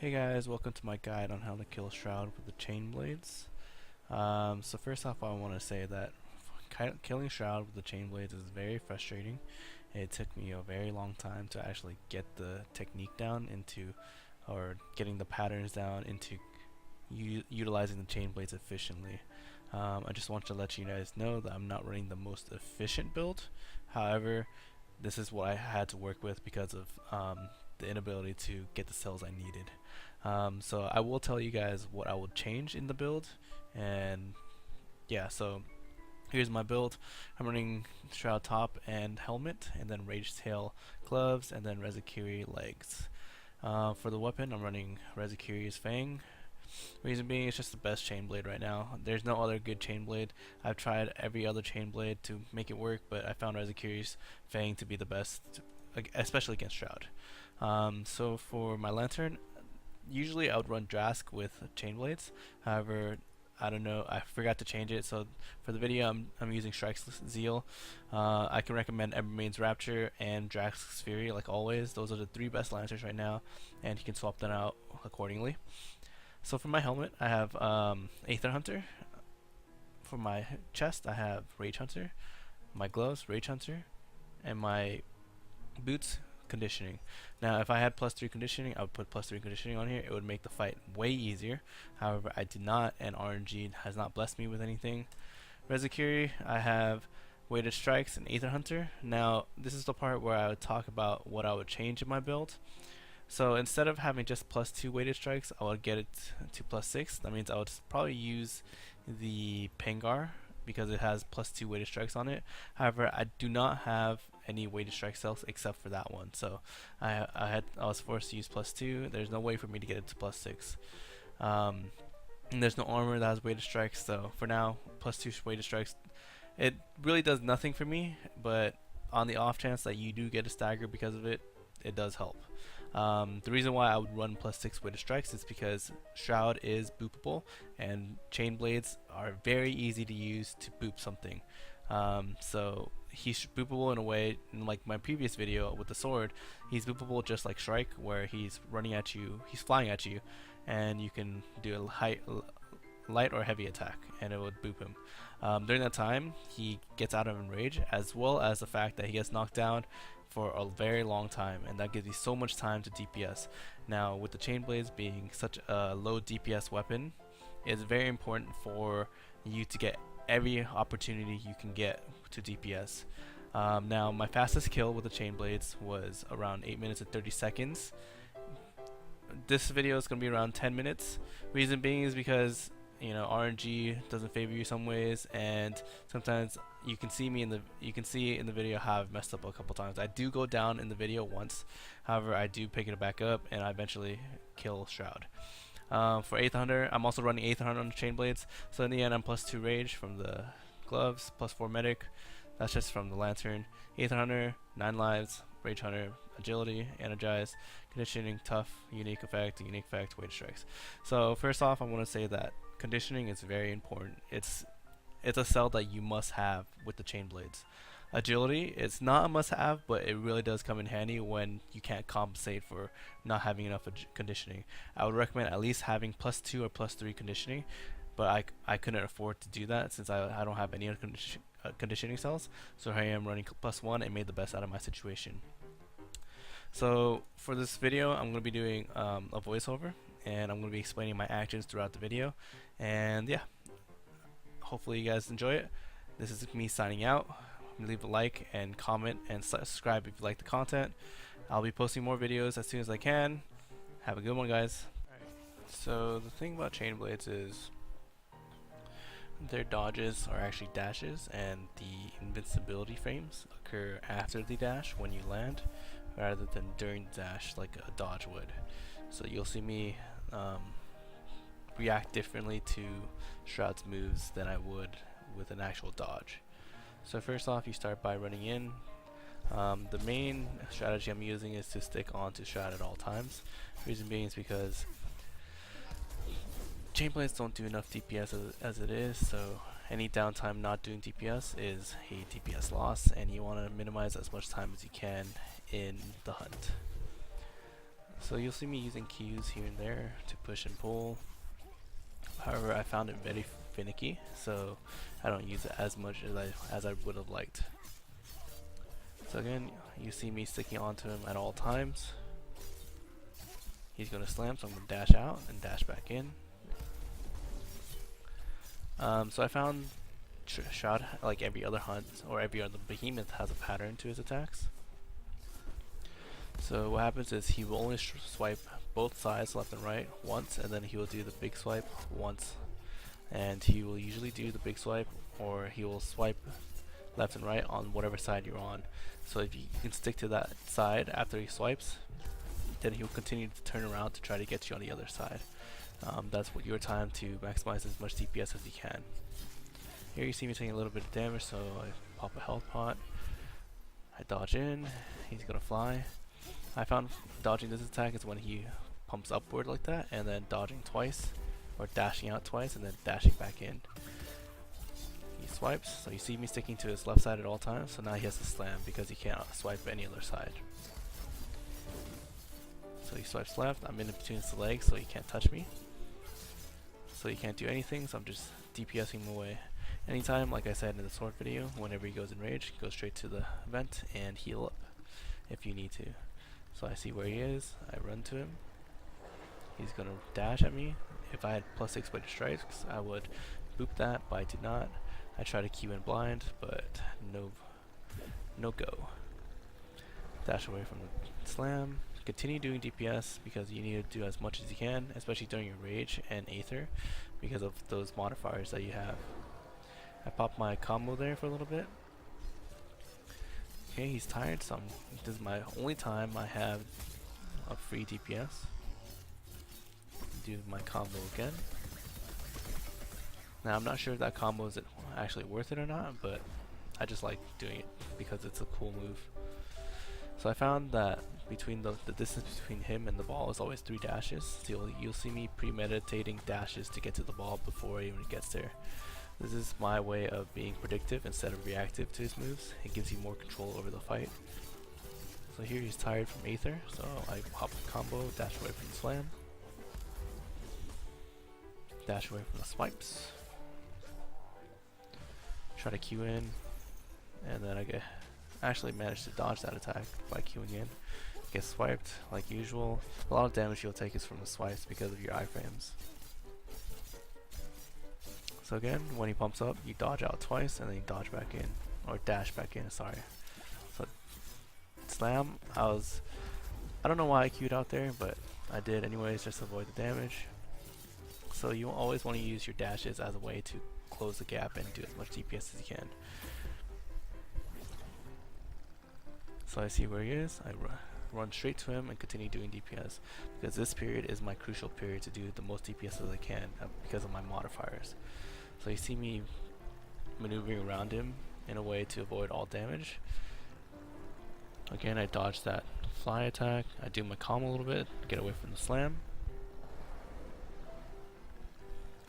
Hey guys, welcome to my guide on how to kill Shroud with the chain blades. So first off, I want to say that killing Shroud with the chain blades is very frustrating. It took me a very long time to actually get the technique down or getting the patterns down into utilizing the chain blades efficiently. I just want to let you guys know that I'm not running the most efficient build. However, this is what I had to work with because of the inability to get the cells I needed. So I will tell you guys what I would change in the build, and yeah, so here's my build. I'm running Shroud top and helmet, and then Rage Tail gloves, and then Rezakiri legs. For the weapon, I'm running Rezakiri's Fang. Reason being, it's just the best chain blade right now. There's no other good chain blade. I've tried every other chain blade to make it work, but I found Rezakiri's Fang to be the best, especially against Shroud. So for my lantern, usually I would run Drask with chain blades. However, I don't know, I forgot to change it. So for the video, I'm using Strike's Zeal. I can recommend Evermain's Rapture and Drask's Fury, like always. Those are the three best lanterns right now, and you can swap them out accordingly. So for my helmet, I have Aether Hunter. For my chest, I have Rage Hunter. My gloves, Rage Hunter, and my boots, Conditioning. Now, if I had +3 conditioning, I would put +3 conditioning on here. It would make the fight way easier. However, I did not, and RNG has not blessed me with anything. Rezakiri, I have weighted strikes and Aether Hunter. Now, this is the part where I would talk about what I would change in my build. So instead of having just +2 weighted strikes, I would get it to +6. That means I would probably use the Pangar because it has +2 weighted strikes on it. However, I do not have any weighted strike cells except for that one. So I was forced to use +2. There's no way for me to get it to +6. And there's no armor that has weighted strikes. So for now, +2 weighted strikes, it really does nothing for me. But on the off chance that you do get a stagger because of it, it does help. The reason why I would run +6 weighted strikes is because Shroud is boopable, and chain blades are very easy to use to boop something. So he's boopable in a way, in like my previous video with the sword, he's boopable just like Shrike, where he's running at you, he's flying at you, and you can do a light or heavy attack, and it would boop him. During that time, he gets out of enrage, as well as the fact that he gets knocked down for a very long time, and that gives you so much time to DPS. Now, with the chain blades being such a low DPS weapon, it's very important for you to get every opportunity you can get to DPS. Now, my fastest kill with the chain blades was around 8 minutes and 30 seconds. This video is going to be around 10 minutes. Reason being is because RNG doesn't favor you some ways, and sometimes you can see in the video how I've messed up a couple times. I do go down in the video once, however I do pick it back up and I eventually kill Shroud. For Aether Hunter, I'm also running Aether Hunter on the chain blades, so in the end I'm +2 rage from the gloves, +4 medic, that's just from the lantern. Aether Hunter, 9 lives, Rage Hunter, agility, energize, conditioning, tough, unique effect, weighted strikes. So first off, I want to say that conditioning is very important. It's a cell that you must have with the chain blades. Agility, it's not a must-have, but it really does come in handy when you can't compensate for not having enough conditioning. I would recommend at least having +2 or +3 conditioning, but I couldn't afford to do that since I don't have any conditioning cells. So here I am running +1 and made the best out of my situation. So for this video, I'm going to be doing a voiceover, and I'm going to be explaining my actions throughout the video. And yeah, hopefully you guys enjoy it. This is me signing out. Leave a like and comment and subscribe if you like the content. I'll be posting more videos as soon as I can. Have a good one, guys. Alright, so the thing about chain blades is their dodges are actually dashes, and the invincibility frames occur after the dash when you land, rather than during the dash like a dodge would. So you'll see me react differently to Shroud's moves than I would with an actual dodge. So first off, you start by running in. The main strategy I'm using is to stick onto Shroud at all times. Reason being is because chain blades don't do enough DPS as it is, so any downtime not doing DPS is a DPS loss, and you want to minimize as much time as you can in the hunt. So you'll see me using Qs here and there to push and pull. However, I found it very finicky, so I don't use it as much as I would have liked. So again, you see me sticking onto him at all times. He's going to slam, so I'm going to dash out and dash back in. So I found Shrowd, like every other hunt or every other behemoth, has a pattern to his attacks. So what happens is he will only swipe both sides, left and right, once, and then he will do the big swipe once. And he will usually do the big swipe, or he will swipe left and right on whatever side you're on. So if you can stick to that side after he swipes, then he will continue to turn around to try to get you on the other side. That's what your time to maximize as much DPS as you can. Here you see me taking a little bit of damage, so I pop a health pot. I dodge in, he's gonna fly. I found dodging this attack is when he pumps upward like that, and then dodging twice, or dashing out twice, and then dashing back in. He swipes, so you see me sticking to his left side at all times, so now he has to slam because he can't swipe any other side. So he swipes left, I'm in between his legs, so he can't touch me. So he can't do anything, so I'm just DPSing him away. Anytime, like I said in the sword video, whenever he goes in rage, go straight to the vent and heal up if you need to. So I see where he is, I run to him. He's gonna dash at me. If I had +6 weighted strikes, I would boop that, but I did not. I try to Q in blind, but no go. Dash away from the slam. Continue doing DPS because you need to do as much as you can, especially during your rage and aether, because of those modifiers that you have. I popped my combo there for a little bit. Okay, he's tired, so this is my only time I have a free DPS. Do my combo again. Now I'm not sure if that combo is actually worth it or not, but I just like doing it because it's a cool move. So I found that between the distance between him and the ball is always 3 dashes. So you'll see me premeditating dashes to get to the ball before it even gets there. This is my way of being predictive instead of reactive to his moves. It gives you more control over the fight. So here he's tired from aether, so I pop a combo, dash away from the slam. Dash away from the swipes. Try to Q in, and then I actually managed to dodge that attack by Qing in. Get swiped like usual. A lot of damage you'll take is from the swipes because of your iframes. So again, when he pumps up, you dodge out twice and then you dodge back in, or dash back in, sorry. So slam, I don't know why I queued out there, but I did anyways just to avoid the damage. So you always want to use your dashes as a way to close the gap and do as much DPS as you can. So I see where he is, I run straight to him and continue doing DPS, because this period is my crucial period to do the most DPS as I can because of my modifiers. So you see me maneuvering around him in a way to avoid all damage. Again, I dodge that fly attack, I do my combo a little bit, get away from the slam.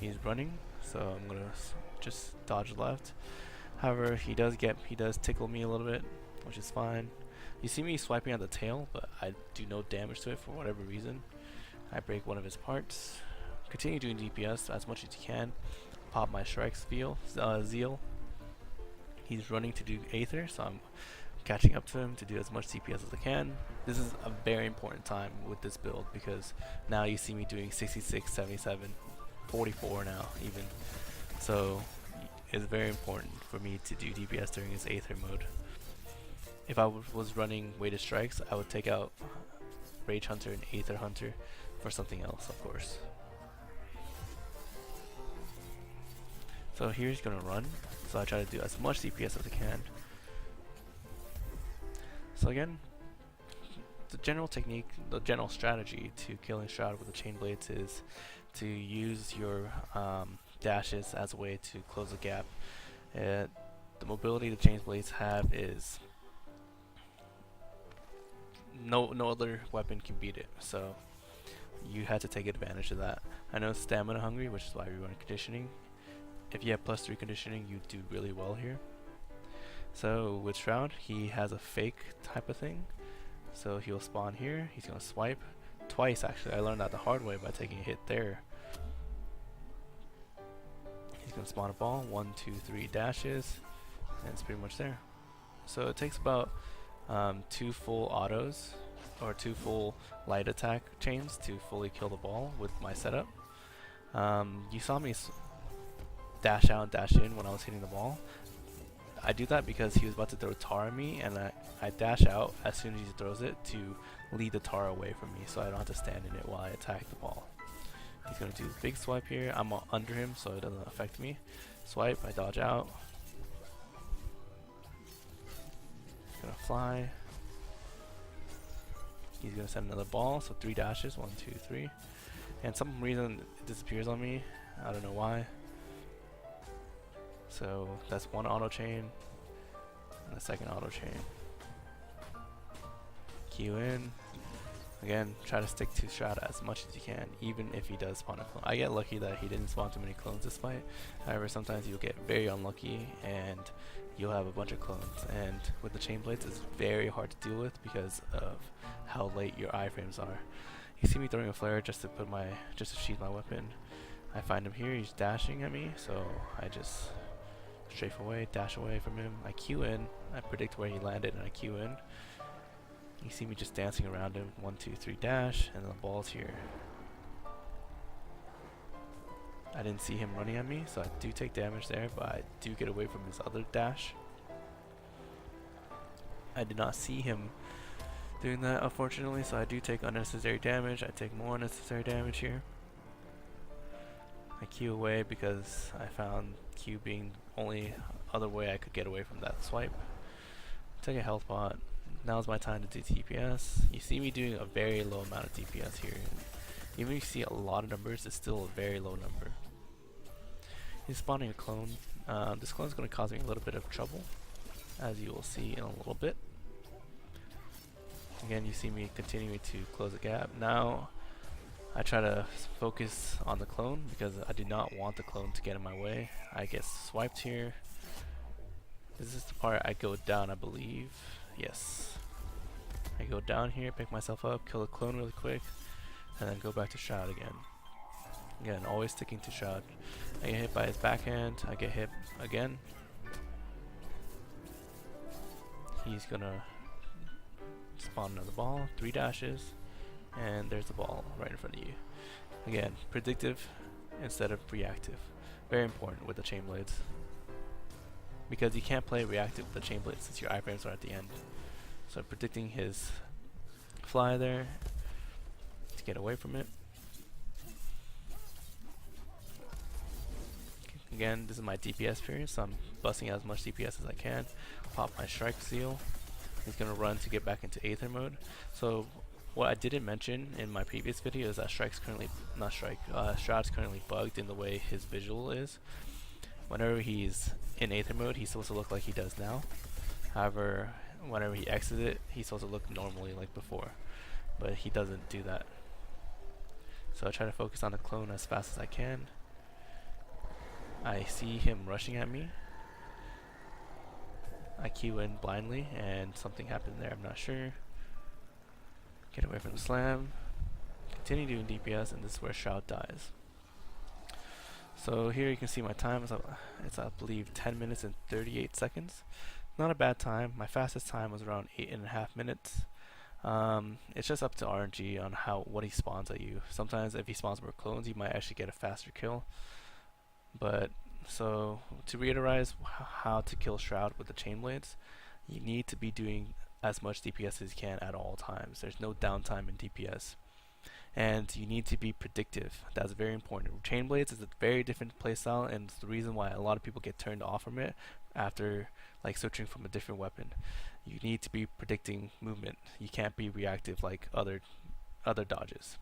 He's running, so I'm gonna just dodge left. However, he does tickle me a little bit, which is fine. You see me swiping at the tail, but I do no damage to it for whatever reason. I break one of his parts. Continue doing DPS as much as you can. Pop my strikes zeal. He's running to do aether, so I'm catching up to him to do as much DPS as I can. This is a very important time with this build because now you see me doing 66, 77, 44 now even. So it's very important for me to do DPS during his aether mode. If I was running weighted strikes, I would take out Rage Hunter and Aether Hunter for something else, of course. So here he's gonna run, so I try to do as much DPS as I can. So again, the general technique, the general strategy to killing Shrowd with the chain blades is to use your dashes as a way to close the gap. The mobility the chain blades have is no other weapon can beat it, so you had to take advantage of that. I know it's stamina hungry, which is why we run conditioning. If you have +3 conditioning, you do really well here. So with Shrowd, he has a fake type of thing. So he'll spawn here. He's gonna swipe twice. Actually, I learned that the hard way by taking a hit there. He's gonna spawn a ball. 1, 2, 3 dashes, and it's pretty much there. So it takes about 2 full autos or 2 full light attack chains to fully kill the ball with my setup. You saw me dash out and dash in when I was hitting the ball. I do that because he was about to throw tar at me, and I dash out as soon as he throws it to lead the tar away from me so I don't have to stand in it while I attack the ball. He's going to do a big swipe here. I'm under him so it doesn't affect me. Swipe, I dodge out. He's going to fly. He's going to send another ball, so 3 dashes, 1, 2, 3. And some reason it disappears on me. I don't know why. So that's 1 auto chain and the second auto chain. Q in. Again, try to stick to Shrowd as much as you can, even if he does spawn a clone. I get lucky that he didn't spawn too many clones this fight. However, sometimes you'll get very unlucky and you'll have a bunch of clones. And with the chain blades, it's very hard to deal with because of how late your iframes are. You see me throwing a flare just to sheath my weapon. I find him here. He's dashing at me, so I just strafe away, dash away from him. I Q in. I predict where he landed, and I Q in. You see me just dancing around him. 1, 2, 3 dash, and the ball's here. I didn't see him running at me, so I do take damage there, but I do get away from his other dash. I did not see him doing that, unfortunately, so I do take unnecessary damage. I take more unnecessary damage here. I Q away because I found Q being the only other way I could get away from that swipe. Take a health pot. Now's my time to do DPS. You see me doing a very low amount of DPS here. Even if you see a lot of numbers, it's still a very low number. He's spawning a clone. This clone is going to cause me a little bit of trouble, as you will see in a little bit. Again, you see me continuing to close the gap. Now, I try to focus on the clone because I do not want the clone to get in my way. I get swiped here. This is the part I go down, I believe. Yes. I go down here, pick myself up, kill the clone really quick, and then go back to Shrowd again. Again, always sticking to Shrowd. I get hit by his backhand, I get hit again. He's gonna spawn another ball, 3 dashes, and there's the ball right in front of you. Again, predictive instead of reactive. Very important with the chain blades, because you can't play reactive with the chain blades since your iframes are at the end. So predicting his fly there to get away from it. Again, this is my DPS period, so I'm busting out as much DPS as I can. Pop my strike seal. He's gonna run to get back into Aether mode. So what I didn't mention in my previous video is that Shrowd's currently bugged in the way his visual is. Whenever he's in Aether mode, he's supposed to look like he does now. However, whenever he exits it, he's supposed to look normally like before, but he doesn't do that. So I try to focus on the clone as fast as I can. I see him rushing at me. I Q in blindly and something happened there, I'm not sure. Get away from the slam. Continue doing DPS, and this is where Shrowd dies. So here you can see my time is it's I believe 10 minutes and 38 seconds. Not a bad time. My fastest time was around 8.5 minutes. It's just up to RNG on what he spawns at you. Sometimes if he spawns more clones, you might actually get a faster kill. But so to reiterate how to kill Shrowd with the chain blades, you need to be doing as much DPS as you can at all times. There's no downtime in DPS. And you need to be predictive. That's very important. Chain blades is a very different playstyle, and it's the reason why a lot of people get turned off from it after like switching from a different weapon. You need to be predicting movement. You can't be reactive like other dodges.